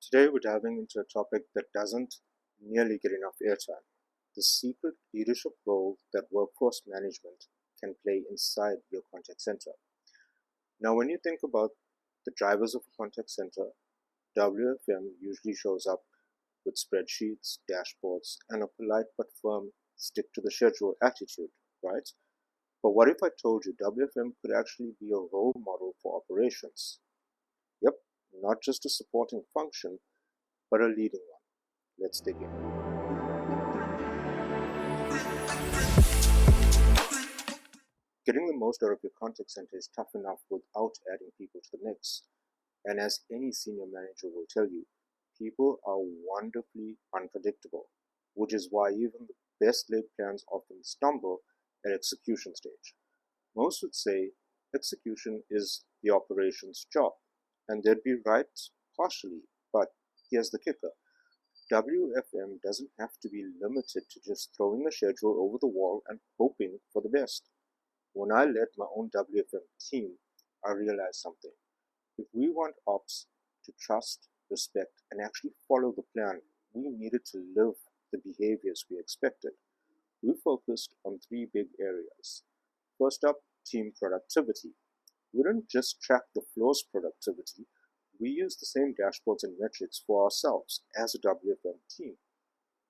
Today we're diving into a topic that doesn't nearly get enough airtime: the secret leadership role that workforce management can play inside your contact center. Now, when you think about the drivers of a contact center, WFM usually shows up with spreadsheets, dashboards, and a polite but firm stick to the schedule attitude, right? But what if I told you WFM could actually be a role model for operations? Yep, not just a supporting function, but a leading one. Let's dig in. Getting the most out of your contact center is tough enough without adding people to the mix. And as any senior manager will tell you, people are wonderfully unpredictable, which is why even the best laid plans often stumble at execution stage. Most would say execution is the operations job, and they'd be right partially, but here's the kicker. WFM doesn't have to be limited to just throwing a schedule over the wall and hoping for the best. When I led my own WFM team, I realized something. If we want ops to trust, respect, and actually follow the plan, we needed to live the behaviors we expected. We focused on three big areas. First up, team productivity. We didn't just track the floor's productivity, we used the same dashboards and metrics for ourselves as a WFM team.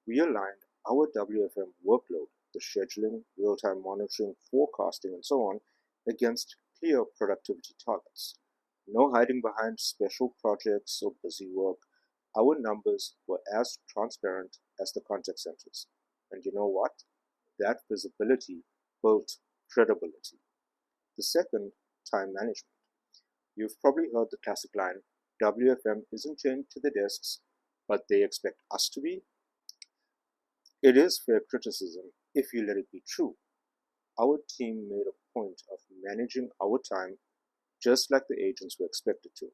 We aligned our WFM workload, the scheduling, real-time monitoring, forecasting, and so on, against clear productivity targets. No hiding behind special projects or busy work. Our numbers were as transparent as the contact centers. And you know what? That visibility built credibility. The second, time management. You've probably heard the classic line, WFM isn't chained to the desks, but they expect us to be. It is fair criticism if you let it be true. Our team made a point of managing our time just like the agents were expected to.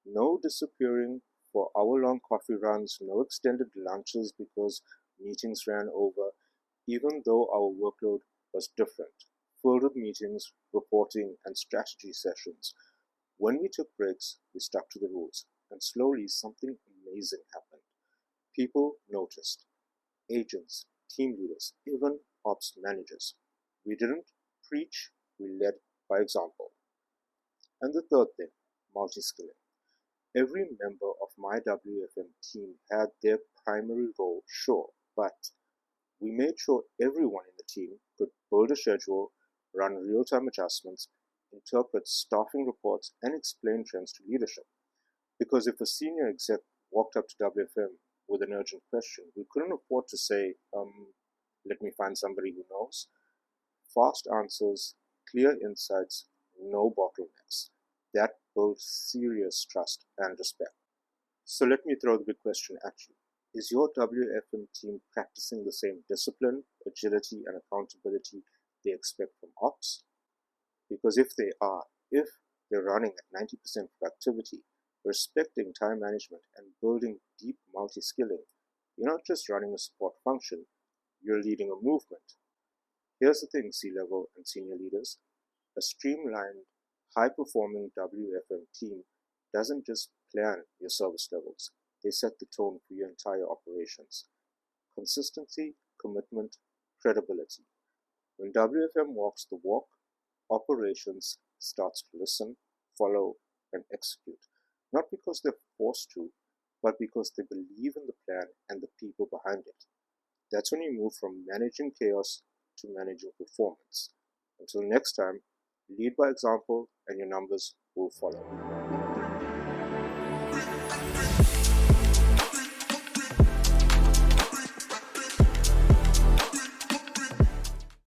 No disappearing for hour-long coffee runs, no extended lunches because meetings ran over, even though our workload was different, filled with meetings, reporting, and strategy sessions. When we took breaks, we stuck to the rules, and slowly something amazing happened. People noticed. Agents, team leaders, even ops managers. We didn't preach, we led by example. And the third thing, multi-skilling. Every member of my WFM team had their primary role, sure, but we made sure everyone in the team could build a schedule, run real-time adjustments, interpret staffing reports, and explain trends to leadership. Because if a senior exec walked up to WFM with an urgent question, we couldn't afford to say, let me find somebody who knows. Fast answers, clear insights, no bottlenecks. That builds serious trust and respect. So let me throw the big question at you. Is your WFM team practicing the same discipline, agility, and accountability they expect from ops? Because if they are, if they're running at 90% productivity, respecting time management, and building deep multi-skilling, you're not just running a support function, you're leading a movement. Here's the thing, C-level and senior leaders. A streamlined, high-performing WFM team doesn't just plan your service levels. They set the tone for your entire operations. Consistency, commitment, credibility. When WFM walks the walk, operations starts to listen, follow, and execute. Not because they're forced to, but because they believe in the plan and the people behind it. That's when you move from managing chaos to managing performance. Until next time, lead by example and your numbers will follow.